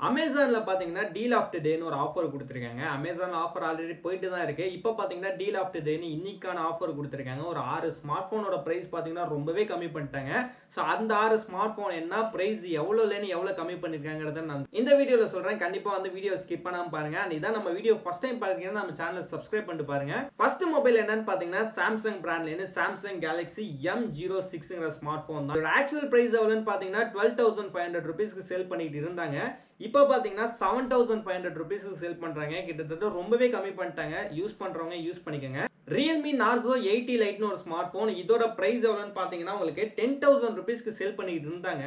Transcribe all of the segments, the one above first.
அமேசான்ல பாத்தீங்கன்னா deal of the டேன்னு ஒரு ஆஃபர் கொடுத்துருக்காங்க. அமேசான்ல ஆஃபர் ஆல்ரெடி போயிட்டு தான் இருக்கு. இப்போ பாத்தீங்கன்னா டீல் ஆஃப் தி டேன்னு இன்னைக்கான ஆஃபர் கொடுத்துருக்காங்க. ஒரு 6 ஸ்மார்ட் போனோட பிரைஸ் பாத்தீங்கன்னா ரொம்பவே கம்மி பண்ணிட்டாங்க. ஸோ அந்த 6 ஸ்மார்ட் போன் என்ன பிரைஸ், எவ்வளோலேன்னு எவ்வளோ கம்மி பண்ணிருக்காங்கிறத நான் இந்த வீடியோல சொல்றேன். கண்டிப்பா வந்து வீடியோ ஸ்கிப் பண்ணாம பாருங்க. இதான் நம்ம வீடியோ ஃபர்ஸ்ட் டைம் பாக்குறீங்கன்னா நம்ம சேனலை சப்ஸ்கிரைப் பண்ணிட்டு பாருங்க. ஃபர்ஸ்ட் மொபைல் என்னன்னு பாத்தீங்கன்னா சாம்சங் பிராண்ட்ல சாம்சங் கேலக்ஸி M06ங்கிற ஸ்மார்ட் போன் தான். ஆக்சுவல் பிரைஸ் எவ்வளோன்னு பாத்தீங்கன்னா 12,500 ரூபீஸ்க்கு சேல் பண்ணிட்டு இருந்தாங்க. இப்போ பாத்தீங்கன்னா 7,500 ரூபீஸ்க்கு சேல் பண்றாங்க. கிட்டத்தட்ட ரொம்பவே கம்மி பண்ணிட்டாங்க. யூஸ் பண்றவங்க யூஸ் பண்ணிக்கங்க. Realme Narzo 80 Liteன்னு ஒரு ஸ்மார்ட் போன். இதோட பிரைஸ் எவ்வளவுன்னு பாத்தீங்கன்னா உங்களுக்கு 10,000 ரூபீஸ்க்கு சேல் பண்ணிட்டு இருந்தாங்க.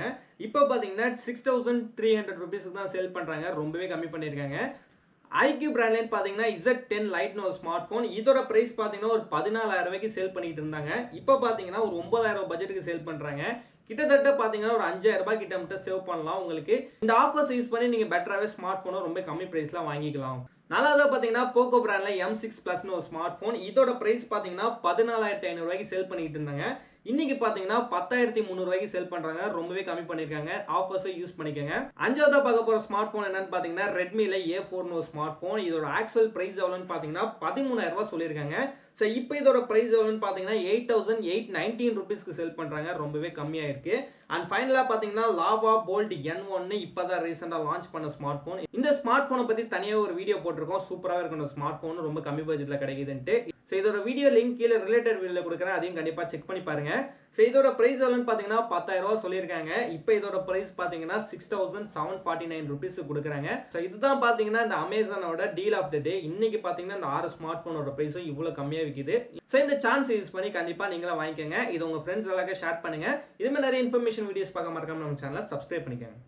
இப்போ பாத்தீங்கன்னா 6,300 ரூபீஸ்க்கு தான் சேல் பண்றாங்க. ரொம்பவே கம்மி பண்ணிருக்காங்க. IQ பிராண்ட்ல பாத்தீங்கன்னா Z10 Liteன்னு ஒரு ஸ்மார்ட் போன். இதோட பிரைஸ் பாத்தீங்கன்னா ஒரு 14,000 ரூபாய்க்கு சேல் பண்ணிட்டு இருந்தாங்க. இப்போ பாத்தீங்கன்னா ஒரு 9,000 பட்ஜெட்டுக்கு சேல் பண்றாங்க. கிட்டத்தட்ட பாத்தீங்கன்னா ஒரு 5,000 ரூபாய் கிட்ட மட்டும் சேவ் பண்ணலாம். உங்களுக்கு இந்த ஆஃபர்ஸ் யூஸ் பண்ணி நீங்க பெட்டராவே ஸ்மார்ட் போனை ரொம்ப கம்மி பிரைஸ்ல வாங்கிக்கலாம். நாலாவதா பாத்தீங்கன்னா போகோ பிராண்ட்ல M6 Plusன்னு ஒரு ஸ்மார்ட் போன். இதோட பிரைஸ் பாத்தீங்கன்னா 14,500 ரூபாய்க்கு சேல் பண்ணிட்டு இருந்தாங்க. இன்னைக்கு பாத்தீங்கன்னா 10,300 ரூபாய்க்கு சேல் பண்றாங்க. ரொம்பவே கம்மி பண்ணிருக்காங்க. ஆஃபர்ஸ் யூஸ் பண்ணிக்கங்க. அஞ்சாவதா பார்க்க போற ஸ்மார்ட் போன் என்னன்னு பாத்தீங்கன்னா Redmiல A4ன்னு ஒரு ஸ்மார்ட் போன். இதோட ஆக்சுவல் பிரைஸ் எவ்வளவுன்னு பாத்தீங்கன்னா 13,000 ரூபாய் சொல்லிருக்காங்க. சோ இப்போ இதோட பிரைஸ் எவ்வளவுன்னு பாத்தீங்கன்னா 8,819 ரூபீஸ்க்கு சேல் பண்றாங்க. ரொம்பவே கம்மியா இருக்கு. அண்ட் ஃபைனலா பாத்தீங்கன்னா லாவா போல்ட் N1 இப்பதான் ரீசெண்டா லான்ச் பண்ண ஸ்மார்ட் போன். இந்த ஸ்மார்ட் போனை பத்தி தனியா ஒரு வீடியோ போட்டிருக்கோம். சூப்பரா இருக்கும் இந்த ஸ்மார்ட் போன். ரொம்ப கம்மி பட்ஜெட்ல கிடைக்குதுன்ட்டு. சோ இதோட வீடியோ லிங்க் கீழே ரிலேட்டட் வீடியோல கொடுக்குறேன். அதையும் கண்டிப்பா செக் பண்ணி பாருங்க. சோ இதோட பிரைஸ் எவ்வளவுன்னு பாத்தீங்கன்னா 10,000 ரூபாய் சொல்லிருக்காங்க. இப்போ இதோட பிரைஸ் பாத்தீங்கன்னா 6,749 ரூபீஸ் கொடுக்குறாங்க. சோ இதுதான் பாத்தீங்கன்னா இந்த அமேசானோட டீல் ஆஃப் தி டே. இன்னைக்கு பாத்தீங்கன்னா இந்த 6 ஸ்மார்ட் போனோட பிரைஸும் இவ்வளவு கம்மியா விக்குது. சோ இந்த சான்ஸ் யூஸ் பண்ணி கண்டிப்பா நீங்களும் வாங்கிக்கங்க. இது உங்க ஃப்ரெண்ட்ஸ் எல்லாருக்கும் ஷேர் பண்ணுங்க. இது மாதிரி நிறைய இன்ஃபர்மேஷன் வீடியோஸ் பார்க்க மறக்காம நம்ம சேனலை சப்ஸ்கிரைப் பண்ணிக்கங்க.